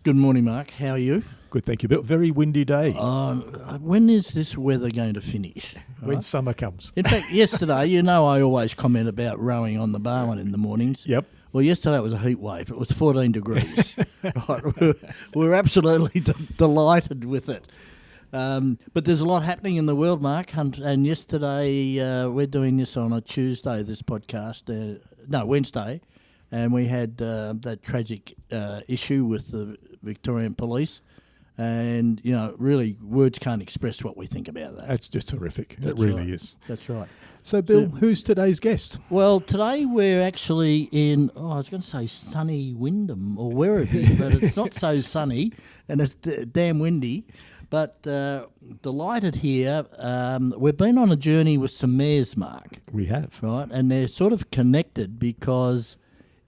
Good morning, Mark. How are you? Good, thank you, Bill. Very windy day When is this weather going to finish? when summer comes. In fact, yesterday, I always comment about rowing on the Barwon in the mornings. Yep. Well, yesterday it was a heat wave. It was 14 degrees. Right? We're absolutely delighted with it. But there's a lot happening in the world, Mark. And yesterday, we're doing this on a Tuesday, this podcast. Wednesday. And we had that tragic issue with the Victorian Police. And, really, words can't express what we think about that. That's just horrific. That's it really right. is. That's right. So, Bill, who's today's guest? Well, today we're actually in, I was going to say sunny Wyndham or Werribee, but it's not so sunny and it's damn windy. But delighted here. We've been on a journey with some mayors, Mark. We have. Right, and they're sort of connected because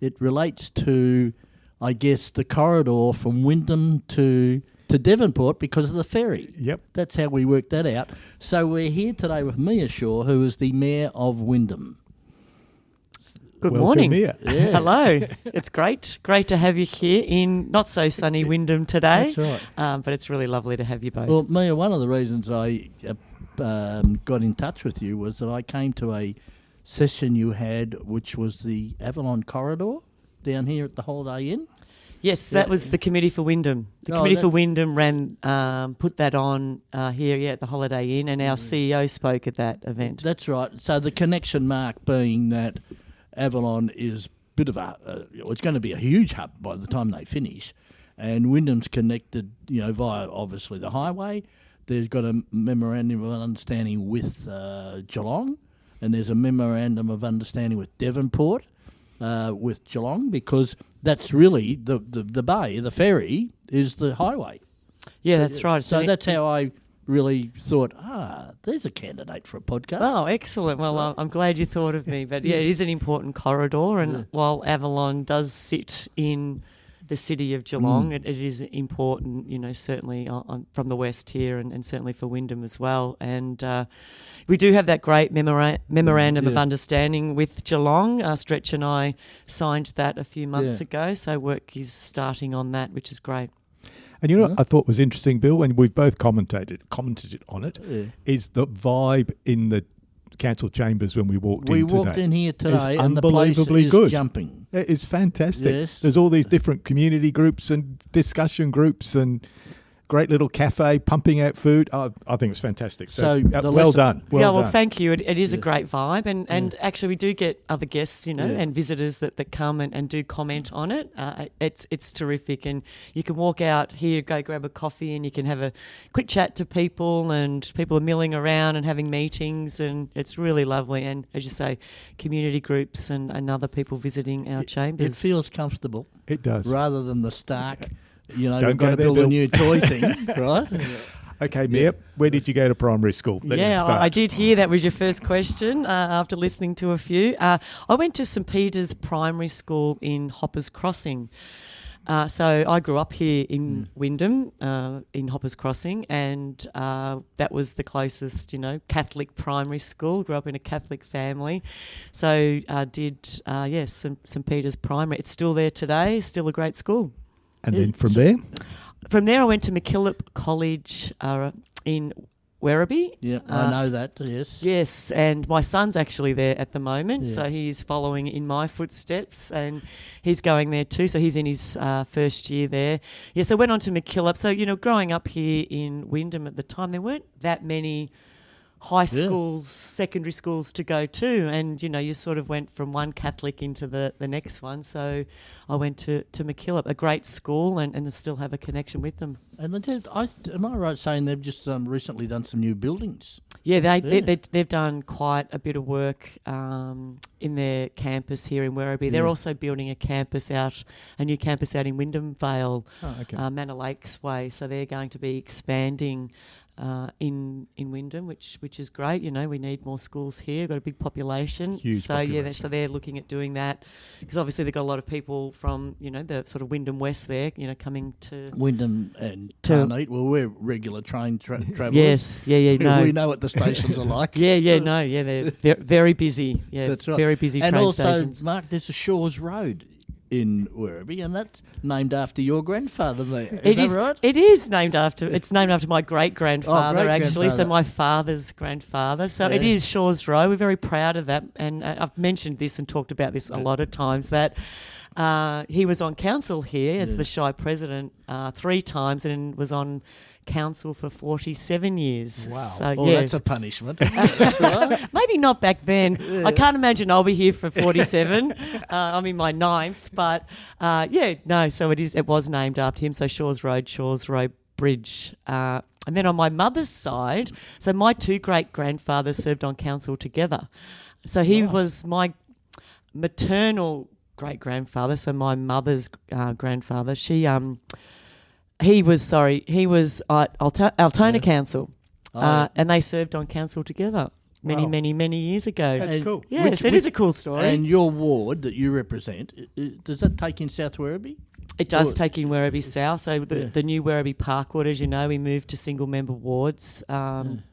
it relates to, I guess, the corridor from Wyndham to Devonport because of the ferry. Yep. That's how we worked that out. So we're here today with Mia Shaw, who is the Mayor of Wyndham. Good Welcome, morning. Mia. Yeah. Hello. It's great to have you here in not so sunny Wyndham today. That's right. But it's really lovely to have you both. Well, Mia, one of the reasons I got in touch with you was that I came to a session you had, which was the Avalon Corridor down here at the Holiday Inn. Yes, that was the Committee for Wyndham. The Committee for Wyndham put that on here at the Holiday Inn, and our CEO spoke at that event. That's right. So the connection, Mark, being that Avalon is a bit of it's going to be a huge hub by the time they finish, and Wyndham's connected, via obviously the highway. There's got a memorandum of understanding with Geelong, and there's a memorandum of understanding with Devonport, with Geelong, because that's really the bay, the ferry is the highway. Yeah, that's right. So that's how I really thought, there's a candidate for a podcast. Oh, excellent. Well, I'm glad you thought of me. But, yeah, it is an important corridor. And while Avalon does sit in the city of Geelong, it is important, certainly from the west here and certainly for Wyndham as well. And we do have that great memorandum of understanding with Geelong. Stretch and I signed that a few months ago. So work is starting on that, which is great. And what I thought was interesting, Bill, and we've both commented on it, is the vibe in the council chambers when we walked in today. We walked in here today and the unbelievably place is good. jumping. It is fantastic. Yes. There's all these different community groups and discussion groups and great little cafe pumping out food. I think it's fantastic. So well done. Well, thank you. It is a great vibe. And actually we do get other guests, and visitors that come and do comment on it. It's terrific. And you can walk out here, go grab a coffee, and you can have a quick chat to people, and people are milling around and having meetings, and it's really lovely. And as you say, community groups and other people visiting our chambers. It feels comfortable. It does. Rather than the stark... Don't we've got to build a new toy thing, right? Okay, Mia, where did you go to primary school? Let's start. I did hear that was your first question after listening to a few. I went to St Peter's Primary School in Hoppers Crossing. So I grew up here in Wyndham, in Hoppers Crossing, and that was the closest, Catholic primary school. Grew up in a Catholic family. So I did, St Peter's Primary. It's still there today, still a great school. And then from there? From there I went to MacKillop College in Werribee. Yeah, I know that, yes. Yes, and my son's actually there at the moment, so he's following in my footsteps, and he's going there too, so he's in his first year there. Yeah, so I went on to MacKillop. So, growing up here in Wyndham at the time, there weren't that many high schools, secondary schools to go to, and you sort of went from one Catholic into the next one. So I went to MacKillop, a great school, and still have a connection with them. And am I right saying they've just recently done some new buildings? Yeah, they've done quite a bit of work in their campus here in Werribee. They're also building a new campus out in Wyndham Vale, Manor Lakes Way. So they're going to be expanding in Wyndham, which is great. We need more schools here. We've got a big population. Huge population. So they're looking at doing that because obviously they've got a lot of people from the sort of Wyndham West there, coming to Wyndham and Tarneet. Well, we're regular train travellers. Yes, we know what the stations are like. They're very busy. Yeah, that's right. Very busy and train also, stations. Mark, there's a Shores Road in Werribee, and that's named after your grandfather there. Is that right? It is named after. It's named after my great-grandfather, actually. So great-grandfather. my father's grandfather. So it is Shaw's Row. We're very proud of that, and I've mentioned this and talked about this a lot of times that. He was on council here as the Shire president 3 times and was on council for 47 years. Wow. So, Well, that's a punishment. Right? Maybe not back then. I can't imagine I'll be here for 47. I'm in my 9th. But, so it was named after him. So Shaw's Road Bridge. And then on my mother's side, so my 2 great-grandfathers served on council together. So he was my maternal great-grandfather, so my mother's grandfather. He was at Altona Council, and they served on council together many years ago. That's cool. Yes, it is a cool story. And your ward that you represent, does that take in South Werribee? It does take in Werribee South. So the new Werribee Park ward, as you know, we moved to single-member wards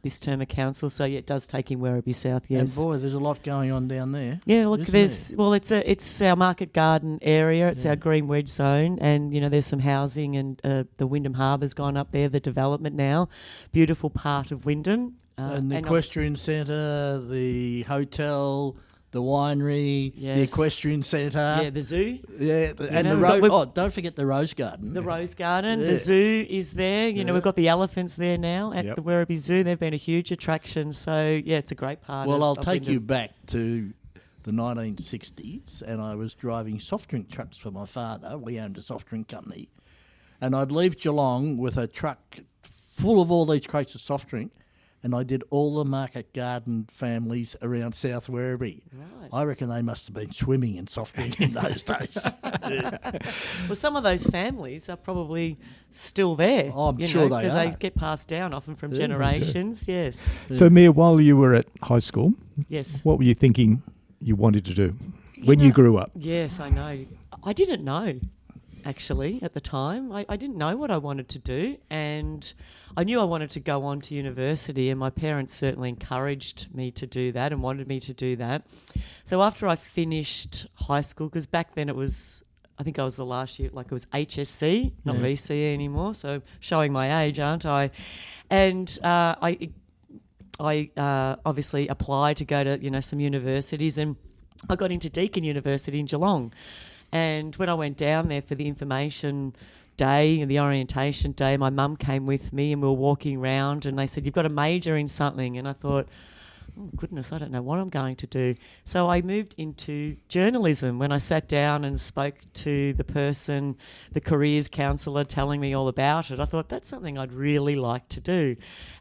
this term of council. So it does take in Werribee South. Yes. And boy, there's a lot going on down there. Yeah, look, it's our market garden area. It's our green wedge zone, and there's some housing, and the Wyndham Harbour's gone up there. The development now, beautiful part of Wyndham, and the equestrian centre, the hotel. The winery, the equestrian centre. The zoo. Yeah, and the rose. Don't forget the rose garden. The rose garden. The zoo is there. We've got the elephants there now at the Werribee Zoo. They've been a huge attraction. So, it's a great part of I'll take Wyndham. you back to the 1960s, and I was driving soft drink trucks for my father. We owned a soft drink company. And I'd leave Geelong with a truck full of all these crates of soft drink, and I did all the market garden families around South Werribee. Right. I reckon they must have been swimming in soft drink in those days. Well, some of those families are probably still there. Oh, I'm sure they are. Because they get passed down often from generations. Yes. So, Mia, while you were at high school, Yes. what were you thinking you wanted to do when you grew up? Yes, I know. I didn't know, actually, at the time. I didn't know what I wanted to do, and I knew I wanted to go on to university, and my parents certainly encouraged me to do that and wanted me to do that. So after I finished high school, because back then I think I was the last year, like it was HSC, not VCE anymore, so showing my age, aren't I? And I obviously applied to go to, some universities, and I got into Deakin University in Geelong. And when I went down there for the information day and the orientation day, my mum came with me, and we were walking around, and they said, "You've got to major in something." And I thought, oh, goodness, I don't know what I'm going to do. So I moved into journalism. When I sat down and spoke to the person, the careers counsellor, telling me all about it, I thought that's something I'd really like to do.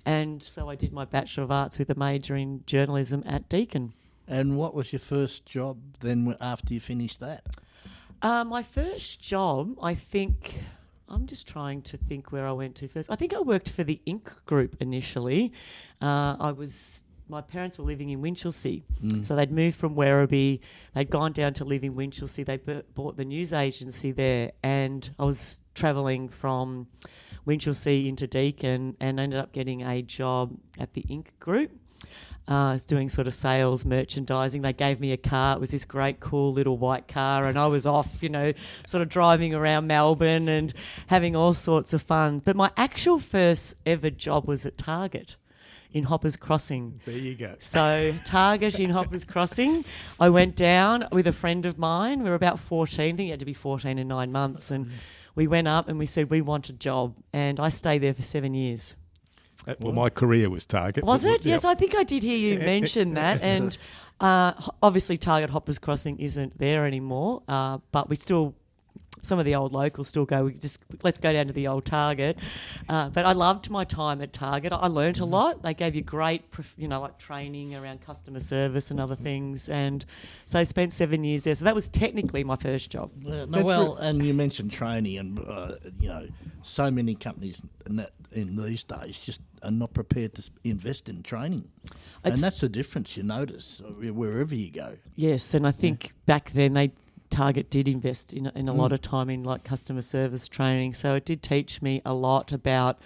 And so I did my Bachelor of Arts with a major in journalism at Deakin. And what was your first job then after you finished that? My first job, I think, I'm just trying to think where I went to first. I think I worked for the Inc. Group initially. My parents were living in Winchelsea, so they'd moved from Werribee. They'd gone down to live in Winchelsea. They bought the news agency there, and I was travelling from Winchelsea into Deakin, and ended up getting a job at the Inc. Group. I was doing sort of sales, merchandising. They gave me a car. It was this great, cool little white car, and I was off, sort of driving around Melbourne and having all sorts of fun. But my actual first ever job was at Target in Hoppers Crossing. There you go. So Target in Hoppers Crossing. I went down with a friend of mine. We were about 14. I think you had to be 14 in 9 months. And we went up and we said, we want a job. And I stayed there for 7 years. Well, my career was Target. Was it? Yes, I think I did hear you mention that. And obviously Target Hoppers Crossing isn't there anymore, but we still, some of the old locals still go, let's go down to the old Target. But I loved my time at Target. I learnt a lot. They gave you great, like training around customer service and other things. And so I spent 7 years there. So that was technically my first job. And you mentioned training, and so many companies in these days just are not prepared to invest in training. And that's the difference you notice wherever you go. Yes, and I think back then Target did invest in a lot of time in like customer service training. So it did teach me a lot about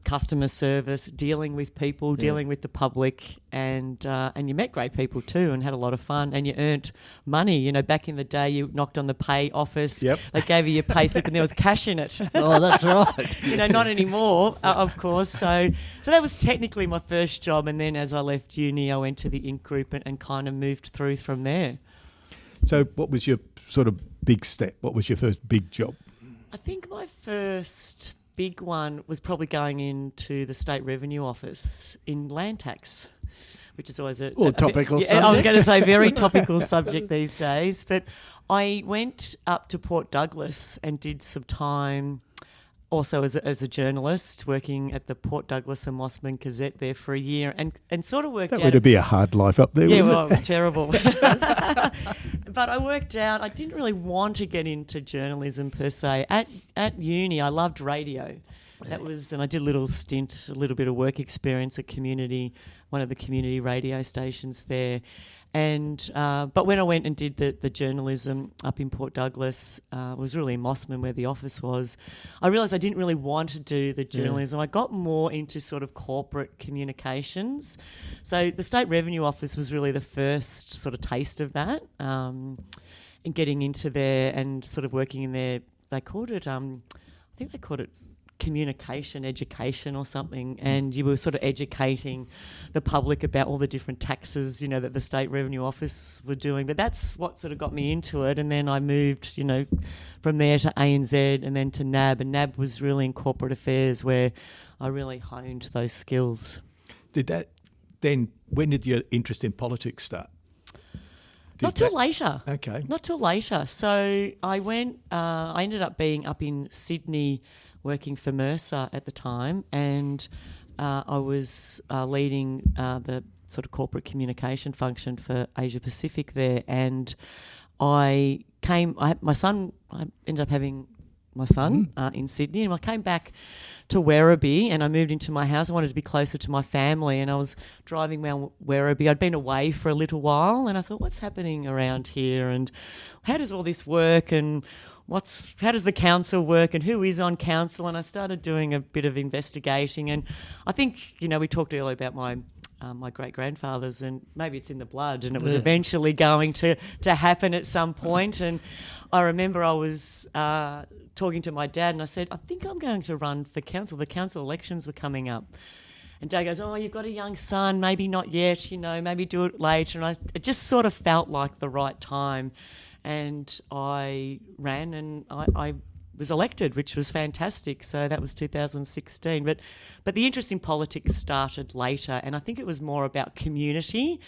customer service, dealing with people, dealing with the public, and you met great people too, and had a lot of fun, and you earned money. You know, back in the day, you knocked on the pay office. Yep. They gave you your pay slip, and there was cash in it. Oh, that's right. You know, not anymore, of course. So that was technically my first job, and then as I left uni, I went to the Inc Group and kind of moved through from there. So what was your sort of big step? What was your first big job? I think my first big one was probably going into the State Revenue Office in land tax, which is always a topical bit, subject. I was going to say very topical subject these days. But I went up to Port Douglas and did some time also as a journalist, working at the Port Douglas and Mossman Gazette there for a year, and sort of worked out... That would be a hard life up there, Yeah, wouldn't well, it? it was terrible. But I worked out, I didn't really want to get into journalism per se. At uni, I loved radio. That was, and I did a little stint, a little bit of work experience at one of the community radio stations there. And but when I went and did the journalism up in Port Douglas, it was really in Mossman where the office was, I realised I didn't really want to do the journalism. I got more into sort of corporate communications. So the State Revenue Office was really the first sort of taste of that, and getting into there and sort of working in there. They called it, I think they called it communication education or something, and you were sort of educating the public about all the different taxes, you know, that the State Revenue Office were doing. But that's what sort of got me into it. And then I moved, you know, from there to ANZ and then to NAB, and NAB was really in corporate affairs where I really honed those skills. When did your interest in politics start? Not till later. Okay. Not till later. So I ended up being up in Sydney working for Mercer at the time, and I was leading the sort of corporate communication function for Asia Pacific there, and I ended up having my son in Sydney, and I came back to Werribee and I moved into my house. I wanted to be closer to my family, and I was driving around Werribee. I'd been away for a little while, and I thought, what's happening around here, and how does all this work, and how does the council work, and who is on council? And I started doing a bit of investigating, and I think, you know, we talked earlier about my great-grandfathers, and maybe it's in the blood, and it was eventually going to happen at some point. And I remember I was talking to my dad, and I said, I think I'm going to run for council. The council elections were coming up. And Dad goes, oh, you've got a young son, maybe not yet, you know, maybe do it later. And it just sort of felt like the right time. And I ran, and I was elected, which was fantastic. So that was 2016. But the interest in politics started later, and I think it was more about community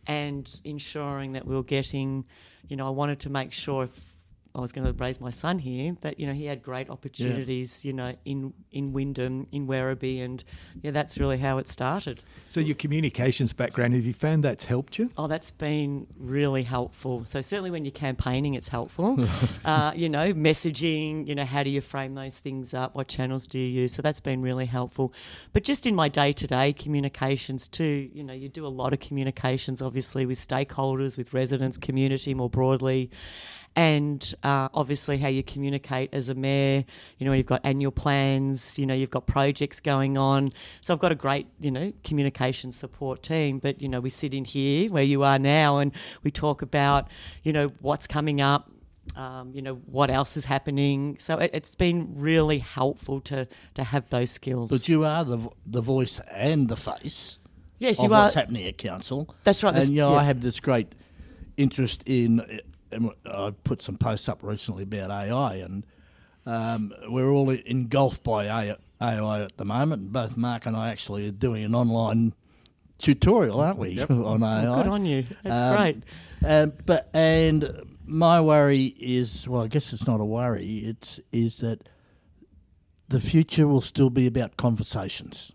and ensuring that we were getting, you know, I wanted to make sure if I was going to raise my son here, that, you know, he had great opportunities, you know, in Wyndham, in Werribee, and that's really how it started. So your communications background, have you found that's helped you? Oh, that's been really helpful. So certainly when you're campaigning, it's helpful. You know, messaging, you know, how do you frame those things up? What channels do you use? So that's been really helpful. But just in my day-to-day communications too, you know, you do a lot of communications, obviously, with stakeholders, with residents, community more broadly. And obviously how you communicate as a mayor, you know, you've got annual plans, you know, you've got projects going on. So I've got a great, you know, communication support team. But, you know, we sit in here where you are now and we talk about, you know, what's coming up, you know, what else is happening. So it's been really helpful to have those skills. But you are the voice and the face yes, of you are. what's happening at council. That's right. And, you know, I have this great interest in... And I put some posts up recently about AI, and we're all engulfed by AI at the moment. And both Mark and I actually are doing an online tutorial, aren't we, on AI? Oh, good on you. That's great. And my worry is, well, I guess it's not a worry. Is that the future will still be about conversations,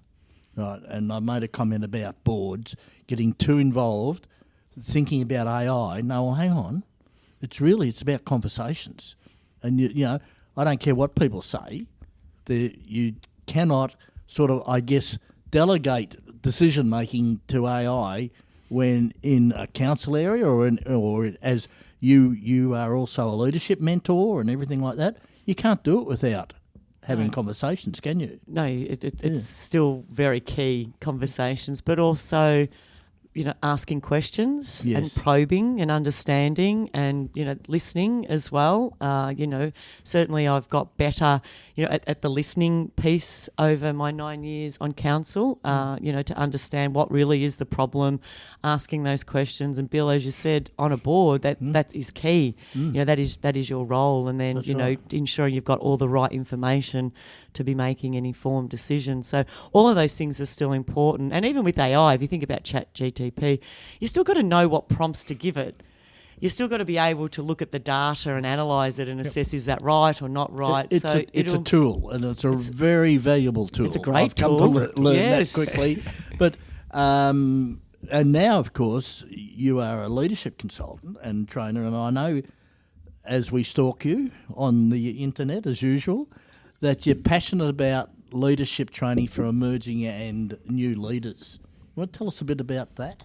right? And I made a comment about boards getting too involved, thinking about AI. No, well, hang on. It's about conversations. And, you know, I don't care what people say. You cannot sort of, I guess, delegate decision-making to AI when in a council area or as you are also a leadership mentor and everything like that. You can't do it without having conversations, can you? No, it's still very key conversations, but also, asking questions and probing and understanding and, listening as well. Certainly I've got better, at the listening piece over my 9 years on council, to understand what really is the problem, asking those questions. And Bill, as you said, on a board, that is key. That is your role. And then, ensuring you've got all the right information to be making an informed decision. So all of those things are still important. And even with AI, if you think about ChatGPT, you still got to know what prompts to give it. You still got to be able to look at the data and analyse it and assess is that right or not right. It's a tool, and it's a very valuable tool. It's a great I've come tool. to learn that quickly. But and now, of course, you are a leadership consultant and trainer, and I know, as we stalk you on the internet as usual, that you're passionate about leadership training for emerging and new leaders. You want to tell us a bit about that?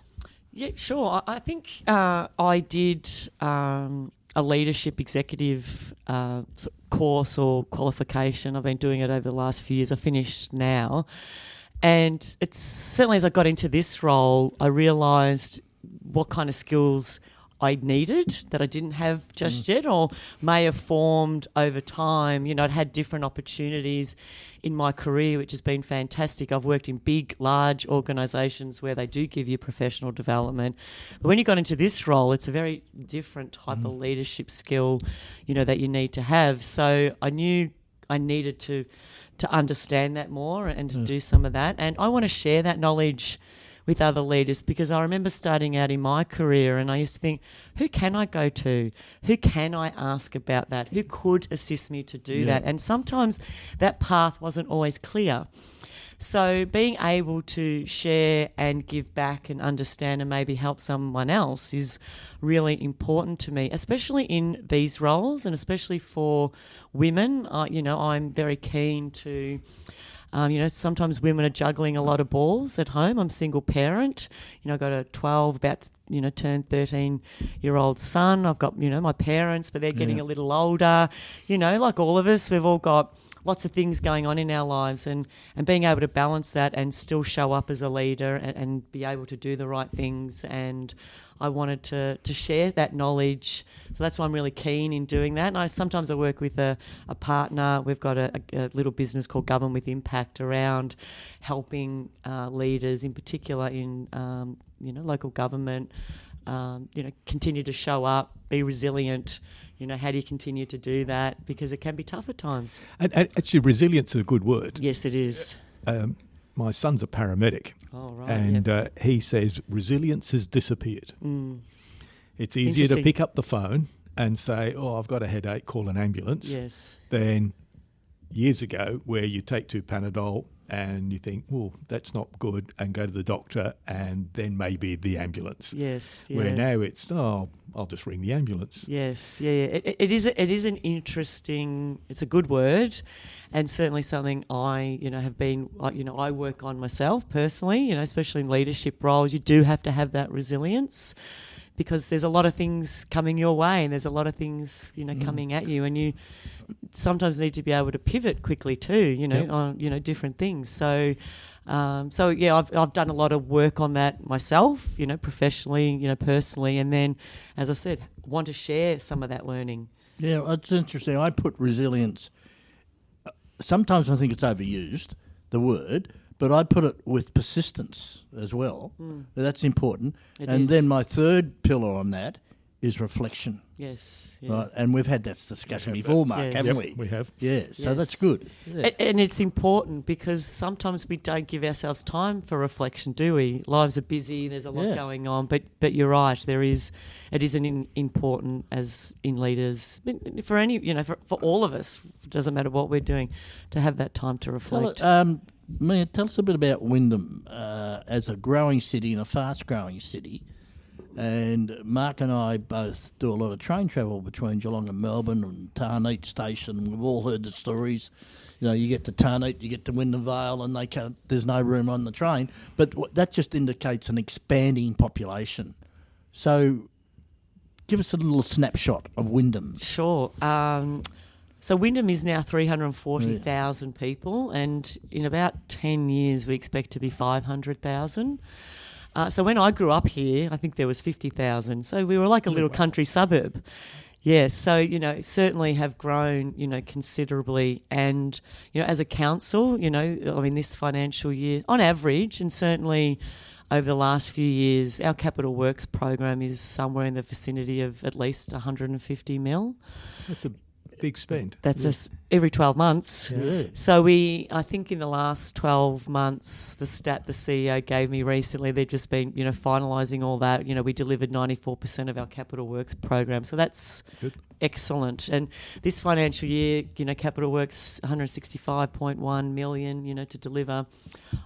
Yeah, sure. I think I did a leadership executive course or qualification. I've been doing it over the last few years. I finished now. And it's certainly as I got into this role, I realised what kind of skills I needed that I didn't have just yet, or may have formed over time. I'd had different opportunities in my career, which has been fantastic. I've worked in big, large organisations where they do give you professional development. But when you got into this role, it's a very different type of leadership skill, that you need to have. So I knew I needed to understand that more and to do some of that. And I want to share that knowledge with other leaders, because I remember starting out in my career and I used to think, who can I go to? Who can I ask about that? Who could assist me to do that? And sometimes that path wasn't always clear. So being able to share and give back and understand and maybe help someone else is really important to me, especially in these roles and especially for women. I'm very keen to... sometimes women are juggling a lot of balls at home. I'm a single parent. I've got a 12, about, turned 13-year-old son. I've got, my parents, but they're getting a little older. Like all of us, we've all got lots of things going on in our lives, and being able to balance that and still show up as a leader and be able to do the right things. And I wanted to share that knowledge. So that's why I'm really keen in doing that. And sometimes I work with a partner. We've got a little business called Govern with Impact around helping leaders, in particular in local government, continue to show up, be resilient. How do you continue to do that? Because it can be tough at times. And actually, resilience is a good word. Yes, it is. My son's a paramedic. Oh, right. And he says resilience has disappeared. It's easier to pick up the phone and say, I've got a headache, call an ambulance. Yes. Than years ago where you take 2 Panadol and you think, that's not good, and go to the doctor and then maybe the ambulance. Yes. Where now it's, I'll just ring the ambulance. Yes. Yeah. It is an interesting, it's a good word, and certainly something I, have been, I work on myself personally, especially in leadership roles. You do have to have that resilience, because there's a lot of things coming your way and there's a lot of things, coming at you, and you sometimes need to be able to pivot quickly too, on, different things. So, I've done a lot of work on that myself, professionally, personally, and then, as I said, want to share some of that learning. Yeah, it's interesting. I put resilience, sometimes I think it's overused, the word, but I put it with persistence as well. That's important. It and is. then my third pillar on that is reflection. Yes. Yeah. Right, and we've had that discussion before, Mark, Yes. haven't Yep, we? we have. Yeah, so Yes. that's good. Yeah. And it's important, because sometimes we don't give ourselves time for reflection, do we? Lives are busy, there's a lot going on, but you're right, it is important as in leaders, for any, for all of us, it doesn't matter what we're doing, to have that time to reflect. Mia, tell us a bit about Wyndham as a growing city and a fast-growing city. And Mark and I both do a lot of train travel between Geelong and Melbourne and Tarneet Station. We've all heard the stories. You get to Tarneet, you get to Wyndham Vale, and there's no room on the train. But that just indicates an expanding population. So give us a little snapshot of Wyndham. Sure. So Wyndham is now 340,000 people, and in about 10 years we expect to be 500,000. So when I grew up here, I think there was 50,000. So we were like a little country suburb. Yes, so, certainly have grown, considerably. And, as a council, this financial year, on average, and certainly over the last few years, our capital works program is somewhere in the vicinity of at least 150 mil. That's a big spend. That's us every 12 months. Yeah. So I think in the last 12 months, the stat the CEO gave me recently, they've just been, finalising all that. We delivered 94% of our capital works program. So that's good. Excellent. And this financial year, capital works 165.1 million, to deliver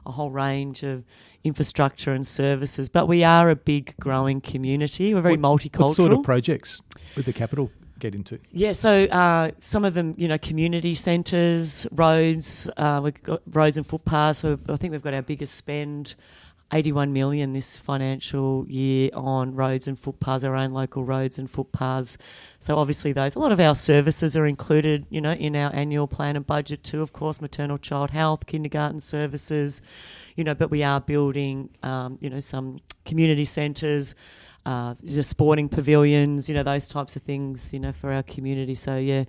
a whole range of infrastructure and services. But we are a big growing community. We're very multicultural. What sort of projects would the capital get into? Yeah, so some of them, community centres, roads, we've got roads and footpaths. So I think we've got our biggest spend, 81 million this financial year on roads and footpaths, our own local roads and footpaths. So obviously a lot of our services are included, in our annual plan and budget too, of course, maternal child health, kindergarten services, but we are building, some community centres, sporting pavilions, those types of things, for our community. So, yeah,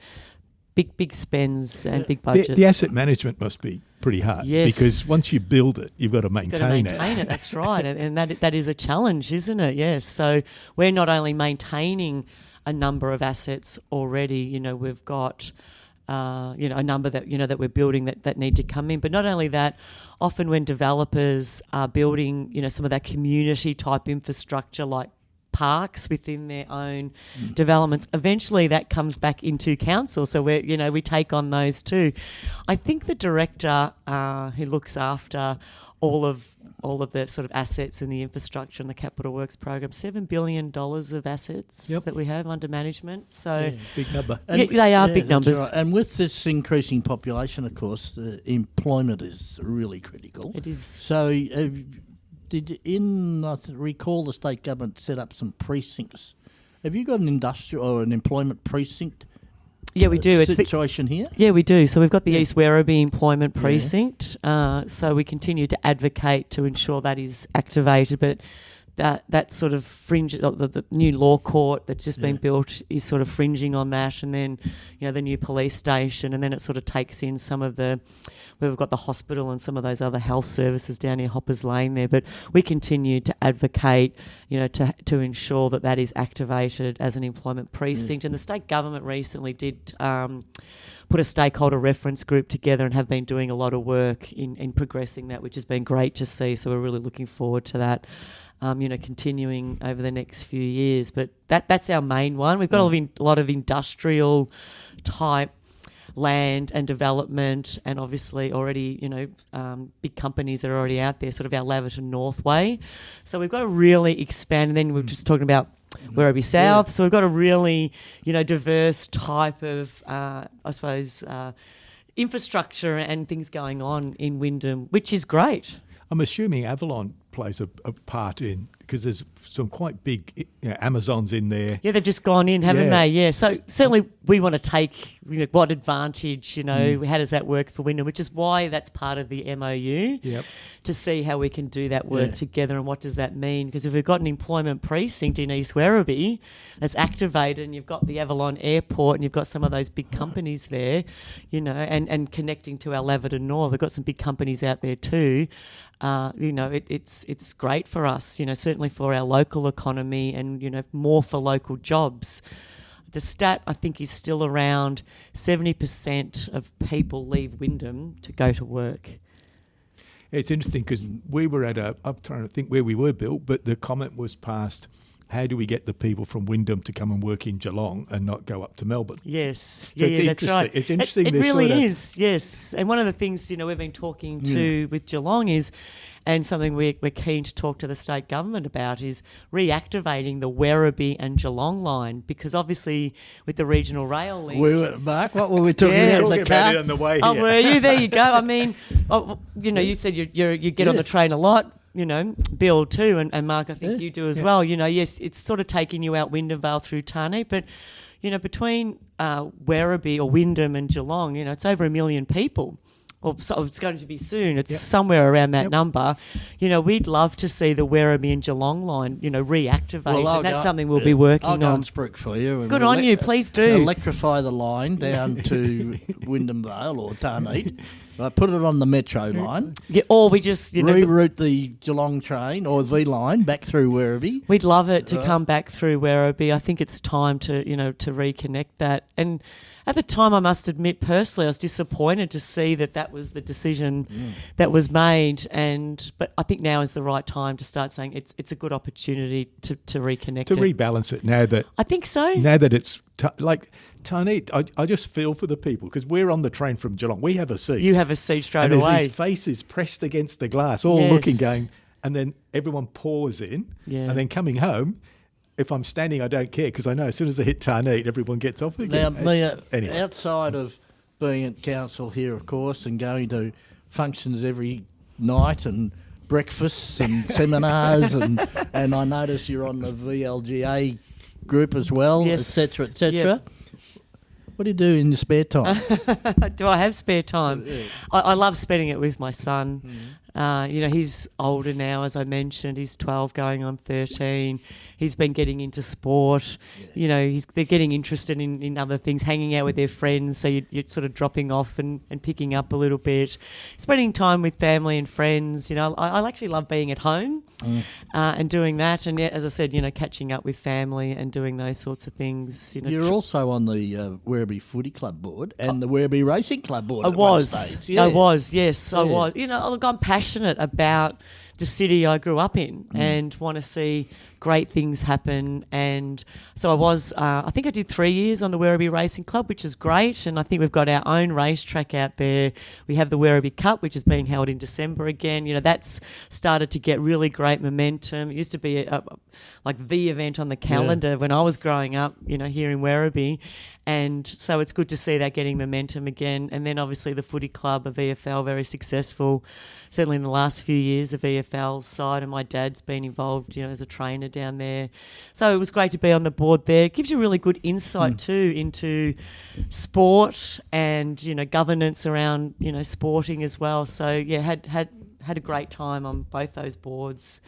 big spends and big budgets. The asset management must be pretty hard. Yes. Because once you build it, you've got to maintain it. That's right. And that is a challenge, isn't it? Yes. So we're not only maintaining a number of assets already, we've got a number that that we're building that need to come in. But not only that, often when developers are building, some of that community type infrastructure like parks within their own developments, eventually that comes back into council. So we take on those too. I think the director who looks after all of the sort of assets and the infrastructure and the capital works program, $7 billion of assets that we have under management. So big number. They are big numbers. Right. And with this increasing population, of course, the employment is really critical. It is. So I recall the state government set up some precincts. Have you got an industrial or an employment precinct? Yeah, we do. Situation here? Yeah, we do. So we've got the East Werribee Employment Precinct. So we continue to advocate to ensure that is activated. But that sort of fringe, the new law court that's just been built is sort of fringing on that. And then, the new police station. And then it sort of takes in some of we've got the hospital and some of those other health services down near Hoppers Lane there. But we continue to advocate, to ensure that is activated as an employment precinct. And the state government recently did put a stakeholder reference group together and have been doing a lot of work in progressing that, which has been great to see. So we're really looking forward to that. Continuing over the next few years. But that's our main one. We've got a lot of industrial type land and development, and obviously already, big companies that are already out there, sort of our Laverton North way. So we've got to really expand. And then we're just talking about Werribee South. So we've got a really, diverse type of, infrastructure and things going on in Wyndham, which is great. I'm assuming Avalon plays a part in, because there's some quite big Amazons in there. Yeah, they've just gone in, haven't they? Yeah. So certainly we want to take what advantage, how does that work for Wyndham, which is why that's part of the MOU, to see how we can do that work together and what does that mean. Because if we've got an employment precinct in East Werribee that's activated and you've got the Avalon Airport and you've got some of those big companies there, and connecting to our Laverton North, we've got some big companies out there too. It's great for us, certainly for our local economy and, more for local jobs. The stat, I think, is still around 70% of people leave Wyndham to go to work. It's interesting because we were I'm trying to think where we were, Bill, but the comment was passed, how do we get the people from Wyndham to come and work in Geelong and not go up to Melbourne? Yes. So that's right. It's interesting. It really is, yes. And one of the things, we've been talking to with Geelong is, and something we're keen to talk to the state government about, is reactivating the Werribee and Geelong line, because obviously with the regional rail link... Mark, what were we talking about? Talking about it on the way here. Oh, were you? There you go. I mean, you said you get on the train a lot. Bill too, and Mark, I think you do as Yeah. well. Yes, it's sort of taking you out Wyndham Vale through Tarneit, but between Werribee or Wyndham and Geelong, it's over 1 million people. Or so it's going to be soon. It's somewhere around that number. We'd love to see the Werribee and Geelong line, reactivate. And that's something we'll be working I'll go on. and spruik for you. And Good on you, please do. Electrify the line down to Wyndham Vale or Tarneit. Put it on the metro line. Yeah, or we just, reroute the Geelong train or V line back through Werribee. We'd love it to come back through Werribee. I think it's time to reconnect that. And at the time, I must admit, personally, I was disappointed to see that was the decision that was made. But I think now is the right time to start saying it's a good opportunity to reconnect To rebalance it now that... I think so. Now that it's... Tarneit, I just feel for the people because we're on the train from Geelong. We have a seat. You have a seat straight and there's away. these faces pressed against the glass, all looking, going... And then everyone pours in. Yeah. And then coming home... If I'm standing, I don't care because I know as soon as I hit Tarneit, everyone gets off again. Now, anyway. outside of being at council here, of course, and going to functions every night and breakfasts and seminars, and I notice you're on the VLGA group as well, etc., etc. Yep. What do you do in your spare time? Do I have spare time? Yeah. I love spending it with my son. He's older now, as I mentioned. He's 12 going on 13. He's been getting into sport. Yeah. They're getting interested in other things, hanging out with their friends. So you're sort of dropping off and picking up a little bit. Spending time with family and friends. I actually love being at home and doing that. And yet, as I said, catching up with family and doing those sorts of things. You're also on the Werribee Footy Club board and the Werribee Racing Club board. I was. Yes. I was. Look, I'm passionate about the city I grew up in and want to see great things happen. And so I was, I think I did 3 years on the Werribee Racing Club, which is great. And I think we've got our own racetrack out there. We have the Werribee Cup, which is being held in December again. That's started to get really great momentum. It used to be like the event on the calendar when I was growing up, here in Werribee. And so it's good to see that getting momentum again. And then obviously the footy club, a VFL, very successful, certainly in the last few years, the VFL side. And my dad's been involved, as a trainer down there. So it was great to be on the board there. It gives you really good insight too into sport and, governance around, sporting as well. So yeah, had a great time on both those boards.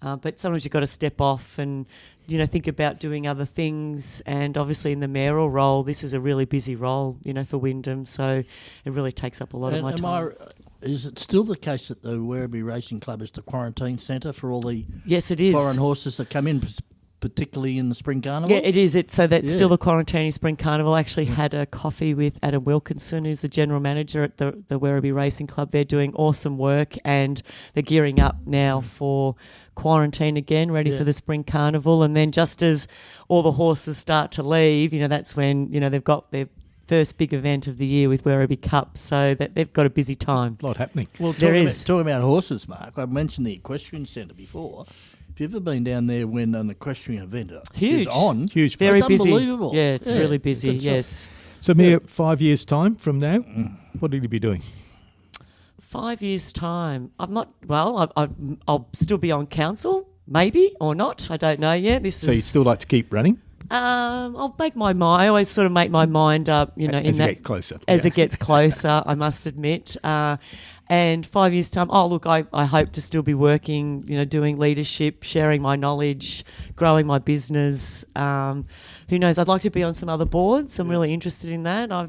But sometimes you've got to step off and, think about doing other things. And obviously in the mayoral role, this is a really busy role, for Wyndham. So it really takes up a lot of my time. Is it still the case that the Werribee Racing Club is the quarantine centre for all the Yes, it is. foreign horses that come in, particularly in the Spring Carnival? Yeah, it is. So that's still the quarantine Spring Carnival. I actually had a coffee with Adam Wilkinson, who's the general manager at the Werribee Racing Club. They're doing awesome work and they're gearing up now for quarantine again, ready for the Spring Carnival. And then just as all the horses start to leave, that's when, they've got their first big event of the year with Werribee Cup, so that they've got a busy time. A lot happening. Well, talking about horses, Mark, I mentioned the equestrian centre before. Have you ever been down there when an equestrian event Huge. is on? Huge. Very it's busy. Unbelievable. Yeah, it's really busy, yes. So, Mia, 5 years' time from now, what will you be doing? 5 years' time. I'm not, I'll still be on council, maybe, or not. I don't know yet. So you'd still like to keep running? I'll make my mind. I always sort of make my mind up, as it gets closer. It gets closer, I must admit. And 5 years' time, I hope to still be working, doing leadership, sharing my knowledge, growing my business. Who knows? I'd like to be on some other boards. I'm really interested in that. I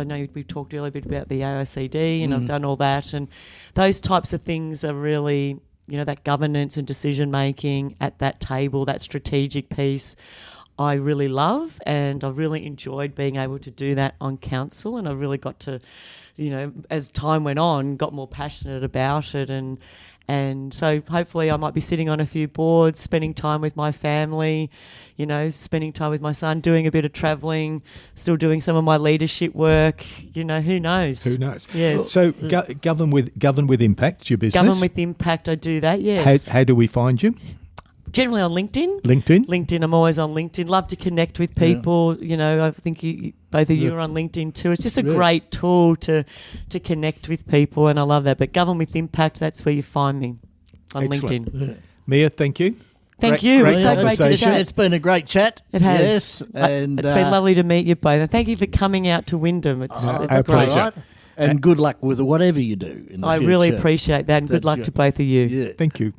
know we talked earlier a bit about the AOCD and I've done all that. And those types of things are really, that governance and decision making at that table, that strategic piece. I really love, and I've really enjoyed being able to do that on council, and I really got to, as time went on, got more passionate about it, and so hopefully I might be sitting on a few boards, spending time with my family, spending time with my son, doing a bit of travelling, still doing some of my leadership work. Who knows? Who knows? Yes. So govern with impact, your business. Govern with impact. I do that. Yes. How do we find you? Generally on LinkedIn. LinkedIn. I'm always on LinkedIn. Love to connect with people. I think both of you are on LinkedIn too. It's just a great tool to connect with people, and I love that. But govern with impact, that's where you find me. on Excellent. LinkedIn. Yeah. Mia, thank you. Thank Great- you. It great was so great to conversation. chat. It's been a great chat. It has. Yes, and It's been lovely to meet you both. And thank you for coming out to Wyndham. It's our great. pleasure. And good luck with whatever you do in the I future. really appreciate that, and good That's luck good. to both of you. Yeah. Thank you.